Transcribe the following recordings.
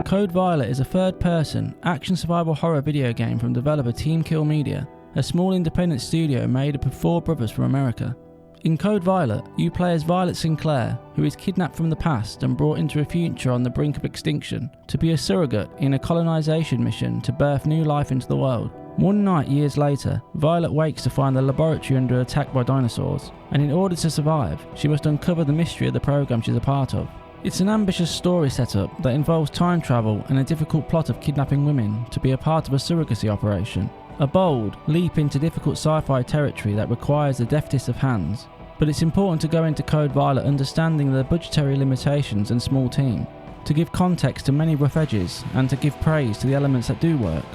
Code Violet is a third-person, action survival horror video game from developer Team Kill Media, a small independent studio made up of 4 brothers from America. In Code Violet, you play as Violet Sinclair, who is kidnapped from the past and brought into a future on the brink of extinction, to be a surrogate in a colonization mission to birth new life into the world. One night years later, Violet wakes to find the laboratory under attack by dinosaurs, and in order to survive, she must uncover the mystery of the program she's a part of. It's an ambitious story setup that involves time travel and a difficult plot of kidnapping women to be a part of a surrogacy operation. A bold leap into difficult sci-fi territory that requires the deftest of hands. But it's important to go into Code Violet understanding the budgetary limitations and small team, to give context to many rough edges and to give praise to the elements that do work.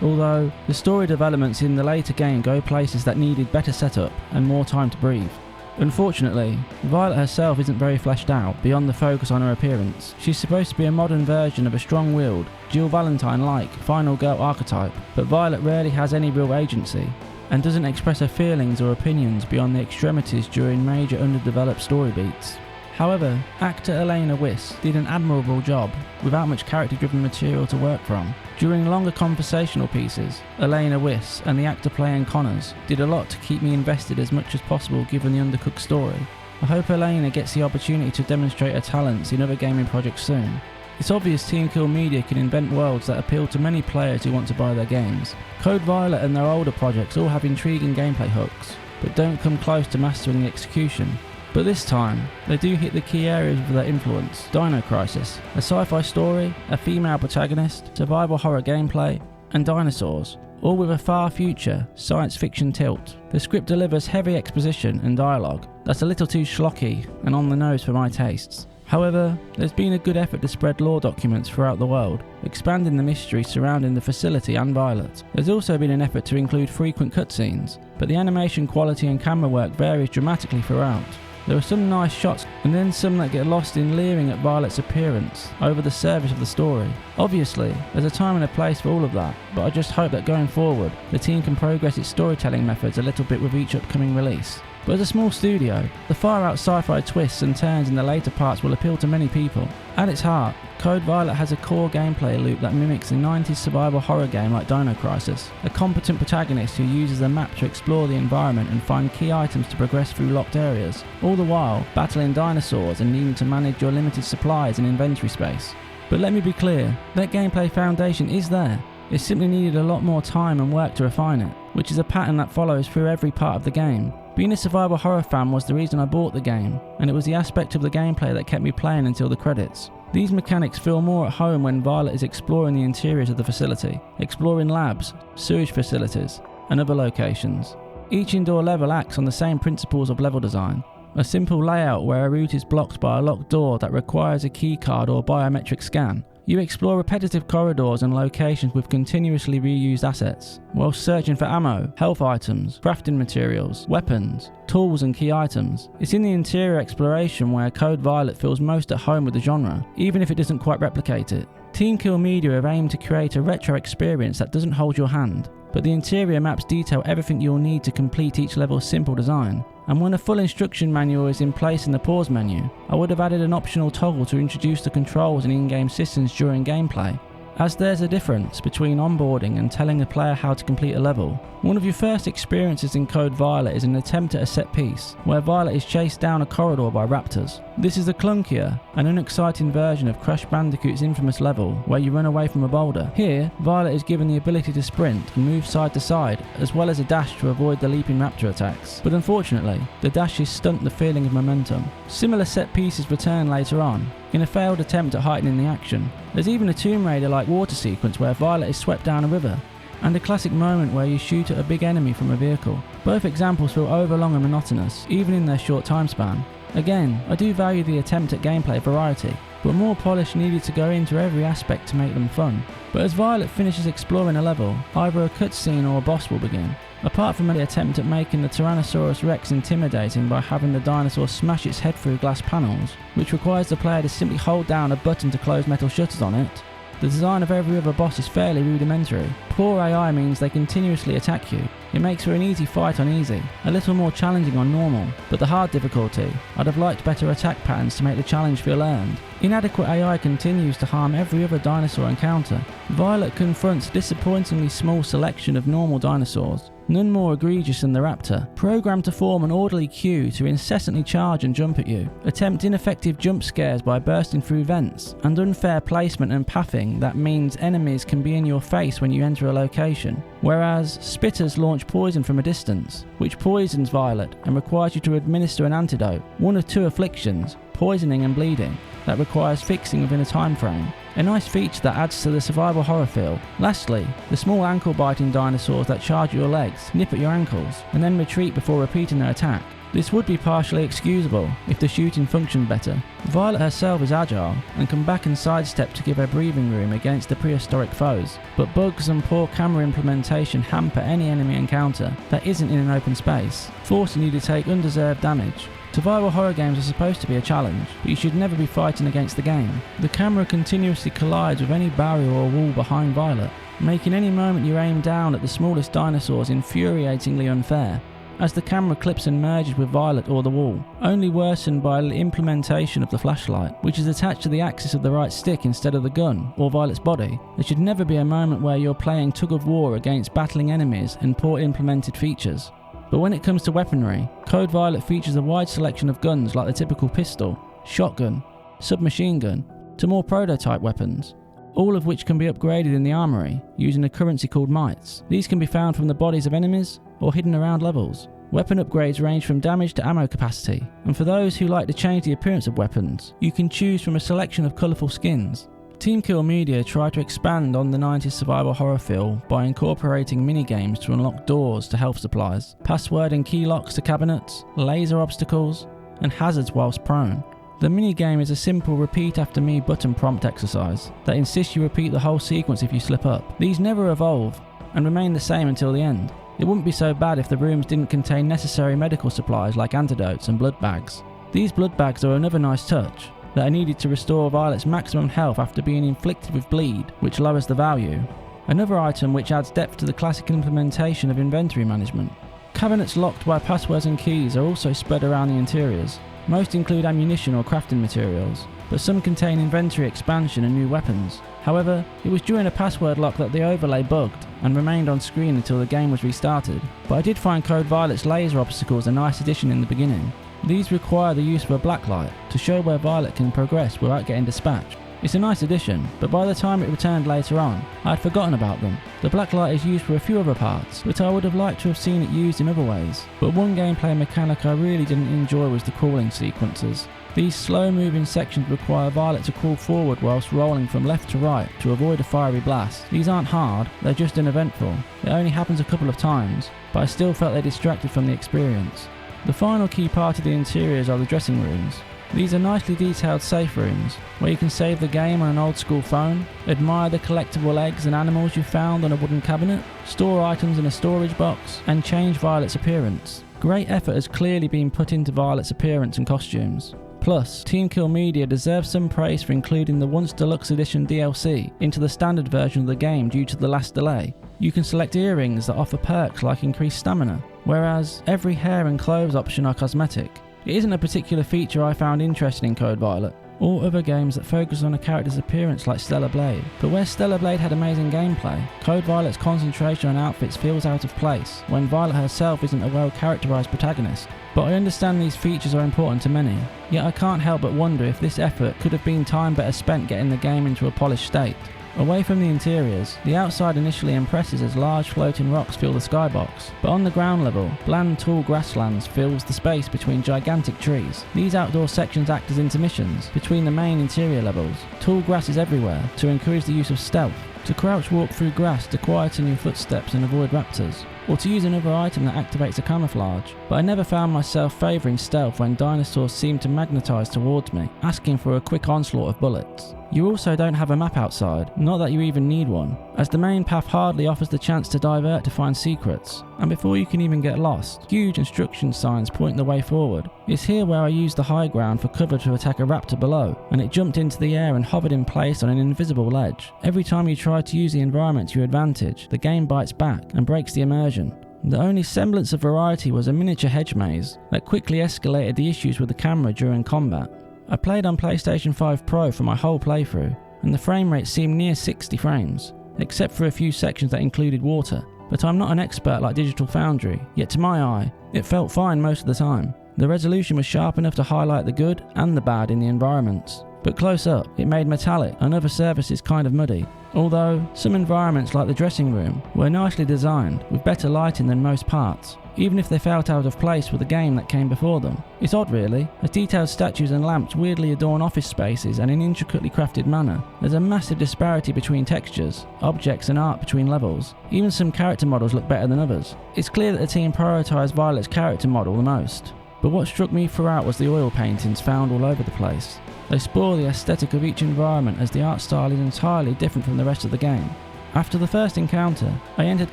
Although, the story developments in the later game go places that needed better setup and more time to breathe. Unfortunately, Violet herself isn't very fleshed out beyond the focus on her appearance. She's supposed to be a modern version of a strong-willed, Jill Valentine-like final girl archetype, but Violet rarely has any real agency, and doesn't express her feelings or opinions beyond the extremities during major underdeveloped story beats. However, actor Elena Wyss did an admirable job without much character-driven material to work from. During longer conversational pieces, Elena Wyss and the actor playing Connors did a lot to keep me invested as much as possible given the undercooked story. I hope Elena gets the opportunity to demonstrate her talents in other gaming projects soon. It's obvious Team Kill Media can invent worlds that appeal to many players who want to buy their games. Code Violet and their older projects all have intriguing gameplay hooks, but don't come close to mastering the execution. But this time, they do hit the key areas of their influence: Dino Crisis, a sci-fi story, a female protagonist, survival horror gameplay, and dinosaurs, all with a far future science fiction tilt. The script delivers heavy exposition and dialogue that's a little too schlocky and on the nose for my tastes. However, there's been a good effort to spread lore documents throughout the world, expanding the mystery surrounding the facility and Violet. There's also been an effort to include frequent cutscenes, but the animation quality and camera work varies dramatically throughout. There are some nice shots, and then some that get lost in leering at Violet's appearance over the service of the story. Obviously, there's a time and a place for all of that, but I just hope that going forward, the team can progress its storytelling methods a little bit with each upcoming release. But as a small studio, the far-out sci-fi twists and turns in the later parts will appeal to many people. At its heart, Code Violet has a core gameplay loop that mimics a 90s survival horror game like Dino Crisis. A competent protagonist who uses a map to explore the environment and find key items to progress through locked areas, all the while battling dinosaurs and needing to manage your limited supplies and inventory space. But let me be clear, that gameplay foundation is there. It simply needed a lot more time and work to refine it, which is a pattern that follows through every part of the game. Being a survival horror fan was the reason I bought the game, and it was the aspect of the gameplay that kept me playing until the credits. These mechanics feel more at home when Violet is exploring the interiors of the facility, exploring labs, sewage facilities, and other locations. Each indoor level acts on the same principles of level design. A simple layout where a route is blocked by a locked door that requires a keycard or biometric scan. You explore repetitive corridors and locations with continuously reused assets, while searching for ammo, health items, crafting materials, weapons, tools and key items. It's in the interior exploration where Code Violet feels most at home with the genre, even if it doesn't quite replicate it. Team Kill Media have aimed to create a retro experience that doesn't hold your hand, but the interior maps detail everything you'll need to complete each level's simple design. And when a full instruction manual is in place in the pause menu, I would have added an optional toggle to introduce the controls and in-game systems during gameplay, as there's a difference between onboarding and telling a player how to complete a level. One of your first experiences in Code Violet is an attempt at a set piece, where Violet is chased down a corridor by raptors. This is a clunkier and unexciting version of Crash Bandicoot's infamous level, where you run away from a boulder. Here, Violet is given the ability to sprint and move side to side, as well as a dash to avoid the leaping raptor attacks. But unfortunately, the dashes stunt the feeling of momentum. Similar set pieces return later on, in a failed attempt at heightening the action. There's even a Tomb Raider-like water sequence where Violet is swept down a river, and a classic moment where you shoot at a big enemy from a vehicle. Both examples feel overlong and monotonous, even in their short time span. Again, I do value the attempt at gameplay variety, but more polish needed to go into every aspect to make them fun. But as Violet finishes exploring a level, either a cutscene or a boss will begin. Apart from the attempt at making the Tyrannosaurus Rex intimidating by having the dinosaur smash its head through glass panels, which requires the player to simply hold down a button to close metal shutters on it, the design of every other boss is fairly rudimentary. Poor AI means they continuously attack you, It makes for an easy fight on easy, a little more challenging on normal, but the hard difficulty, I'd have liked better attack patterns to make the challenge feel earned. Inadequate AI continues to harm every other dinosaur encounter. Violet confronts a disappointingly small selection of normal dinosaurs, none more egregious than the raptor, programmed to form an orderly queue to incessantly charge and jump at you, attempt ineffective jump scares by bursting through vents, and unfair placement and pathing that means enemies can be in your face when you enter a location, whereas spitters launch poison from a distance, which poisons Violet and requires you to administer an antidote, one of two afflictions, poisoning and bleeding, that requires fixing within a time frame. A nice feature that adds to the survival horror feel. Lastly, the small ankle-biting dinosaurs that charge your legs, nip at your ankles, and then retreat before repeating their attack. This would be partially excusable if the shooting functioned better. Violet herself is agile and can back and sidestep to give her breathing room against the prehistoric foes, but bugs and poor camera implementation hamper any enemy encounter that isn't in an open space, forcing you to take undeserved damage. Survival horror games are supposed to be a challenge, but you should never be fighting against the game. The camera continuously collides with any barrier or wall behind Violet, making any moment you aim down at the smallest dinosaurs infuriatingly unfair, as the camera clips and merges with Violet or the wall, only worsened by the implementation of the flashlight, which is attached to the axis of the right stick instead of the gun or Violet's body. There should never be a moment where you're playing tug of war against battling enemies and poor implemented features. But when it comes to weaponry, Code Violet features a wide selection of guns like the typical pistol, shotgun, submachine gun, to more prototype weapons, all of which can be upgraded in the armory using a currency called mites. These can be found from the bodies of enemies or hidden around levels. Weapon upgrades range from damage to ammo capacity, and for those who like to change the appearance of weapons, you can choose from a selection of colourful skins. Team Kill Media tried to expand on the 90s survival horror feel by incorporating minigames to unlock doors to health supplies, password and key locks to cabinets, laser obstacles, and hazards whilst prone. The minigame is a simple repeat after me button prompt exercise that insists you repeat the whole sequence if you slip up. These never evolve and remain the same until the end. It wouldn't be so bad if the rooms didn't contain necessary medical supplies like antidotes and blood bags. These blood bags are another nice touch that are needed to restore Violet's maximum health after being inflicted with bleed, which lowers the value. Another item which adds depth to the classic implementation of inventory management. Cabinets locked by passwords and keys are also spread around the interiors. Most include ammunition or crafting materials, but some contain inventory expansion and new weapons. However, it was during a password lock that the overlay bugged and remained on screen until the game was restarted. But I did find Code Violet's laser obstacles a nice addition in the beginning. These require the use of a blacklight to show where Violet can progress without getting dispatched. It's a nice addition, but by the time it returned later on, I had forgotten about them. The blacklight is used for a few other parts, but I would have liked to have seen it used in other ways. But one gameplay mechanic I really didn't enjoy was the crawling sequences. These slow moving sections require Violet to crawl forward whilst rolling from left to right to avoid a fiery blast. These aren't hard, they're just uneventful. It only happens a couple of times, but I still felt they distracted from the experience. The final key part of the interiors are the dressing rooms. These are nicely detailed safe rooms, where you can save the game on an old school phone, admire the collectible eggs and animals you found on a wooden cabinet, store items in a storage box, and change Violet's appearance. Great effort has clearly been put into Violet's appearance and costumes. Plus, Team Kill Media deserves some praise for including the once deluxe edition DLC into the standard version of the game due to the last delay. You can select earrings that offer perks like increased stamina, whereas every hair and clothes option are cosmetic. It isn't a particular feature I found interesting in Code Violet, or other games that focus on a character's appearance like Stellar Blade. But where Stellar Blade had amazing gameplay, Code Violet's concentration on outfits feels out of place when Violet herself isn't a well-characterised protagonist. But I understand these features are important to many, yet I can't help but wonder if this effort could have been time better spent getting the game into a polished state. Away from the interiors, the outside initially impresses as large floating rocks fill the skybox, but on the ground level, bland tall grasslands fills the space between gigantic trees. These outdoor sections act as intermissions between the main interior levels. Tall grass is everywhere to encourage the use of stealth, to crouch walk through grass to quieten your footsteps and avoid raptors, or to use another item that activates a camouflage. But I never found myself favouring stealth when dinosaurs seemed to magnetise towards me, asking for a quick onslaught of bullets. You also don't have a map outside, not that you even need one, as the main path hardly offers the chance to divert to find secrets, and before you can even get lost, huge instruction signs point the way forward. It's here where I used the high ground for cover to attack a raptor below, and it jumped into the air and hovered in place on an invisible ledge. Every time you try to use the environment to your advantage, the game bites back and breaks the immersion. The only semblance of variety was a miniature hedge maze that quickly escalated the issues with the camera during combat. I played on PlayStation 5 Pro for my whole playthrough, and the frame rate seemed near 60 frames, except for a few sections that included water. But I'm not an expert like Digital Foundry, yet to my eye, it felt fine most of the time. The resolution was sharp enough to highlight the good and the bad in the environments, but close up, it made metallic and other surfaces kind of muddy. Although, some environments like the dressing room were nicely designed, with better lighting than most parts, even if they felt out of place with the game that came before them. It's odd really, as detailed statues and lamps weirdly adorn office spaces and in intricately crafted manner. There's a massive disparity between textures, objects and art between levels. Even some character models look better than others. It's clear that the team prioritised Violet's character model the most. But what struck me throughout was the oil paintings found all over the place. They spoil the aesthetic of each environment as the art style is entirely different from the rest of the game. After the first encounter, I entered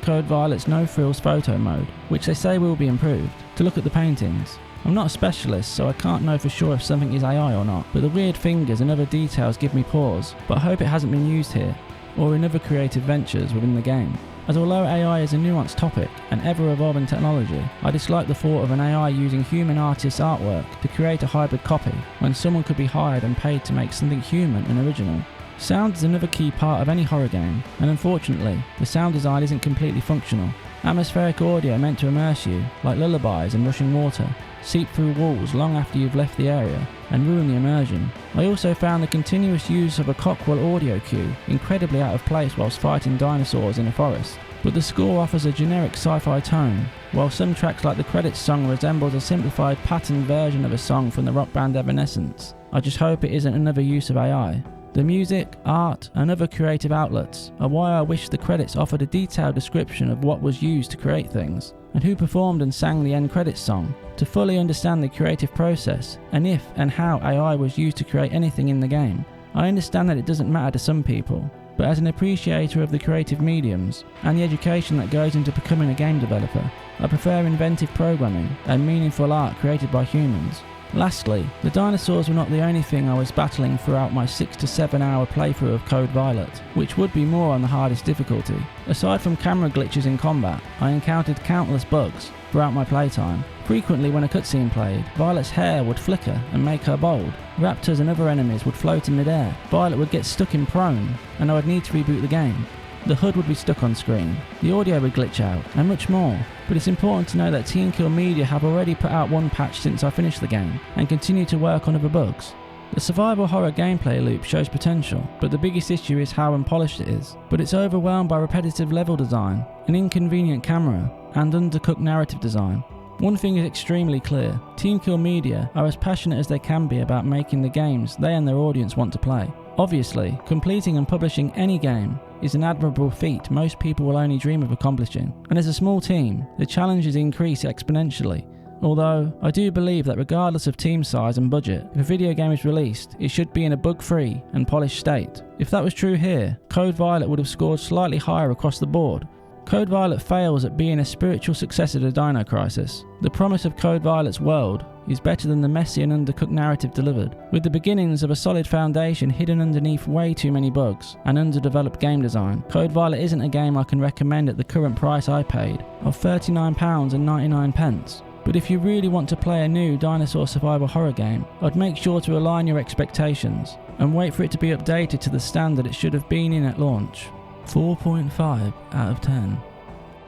Code Violet's no frills photo mode, which they say will be improved, to look at the paintings. I'm not a specialist, so I can't know for sure if something is AI or not, but the weird fingers and other details give me pause, but I hope it hasn't been used here, or in other creative ventures within the game. As although AI is a nuanced topic and ever-evolving technology, I dislike the thought of an AI using human artists' artwork to create a hybrid copy, when someone could be hired and paid to make something human and original. Sound is another key part of any horror game, and unfortunately, the sound design isn't completely functional. Atmospheric audio meant to immerse you, like lullabies and rushing water, seep through walls long after you've left the area, and ruin the immersion. I also found the continuous use of a Cockrell audio cue incredibly out of place whilst fighting dinosaurs in a forest. But the score offers a generic sci-fi tone, while some tracks like the credits song resembles a simplified patterned version of a song from the rock band Evanescence. I just hope it isn't another use of AI. The music, art, and other creative outlets are why I wish the credits offered a detailed description of what was used to create things, and who performed and sang the end credits song, to fully understand the creative process, and if and how AI was used to create anything in the game. I understand that it doesn't matter to some people, but as an appreciator of the creative mediums, and the education that goes into becoming a game developer, I prefer inventive programming and meaningful art created by humans. Lastly, the dinosaurs were not the only thing I was battling throughout my 6 to 7 hour playthrough of Code Violet, which would be more on the hardest difficulty. Aside from camera glitches in combat, I encountered countless bugs throughout my playtime. Frequently when a cutscene played, Violet's hair would flicker and make her bald. Raptors and other enemies would float in midair. Violet would get stuck in prone, and I would need to reboot the game. The HUD would be stuck on screen, the audio would glitch out, and much more. But it's important to know that Team Kill Media have already put out one patch since I finished the game, and continue to work on other bugs. The survival horror gameplay loop shows potential, but the biggest issue is how unpolished it is. But it's overwhelmed by repetitive level design, an inconvenient camera, and undercooked narrative design. One thing is extremely clear, Team Kill Media are as passionate as they can be about making the games they and their audience want to play. Obviously, completing and publishing any game is an admirable feat most people will only dream of accomplishing, and as a small team, the challenges increase exponentially. Although, I do believe that regardless of team size and budget, if a video game is released, it should be in a bug-free and polished state. If that was true here, Code Violet would have scored slightly higher across the board. Code Violet fails at being a spiritual successor to Dino Crisis. The promise of Code Violet's world is better than the messy and undercooked narrative delivered, with the beginnings of a solid foundation hidden underneath way too many bugs and underdeveloped game design. Code Violet isn't a game I can recommend at the current price I paid, of £39.99. But if you really want to play a new dinosaur survival horror game, I'd make sure to align your expectations and wait for it to be updated to the standard it should have been in at launch. 4.5 out of 10.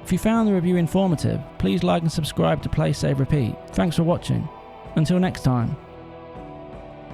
If you found the review informative, please like and subscribe to Play Save Repeat. Thanks for watching. Until next time.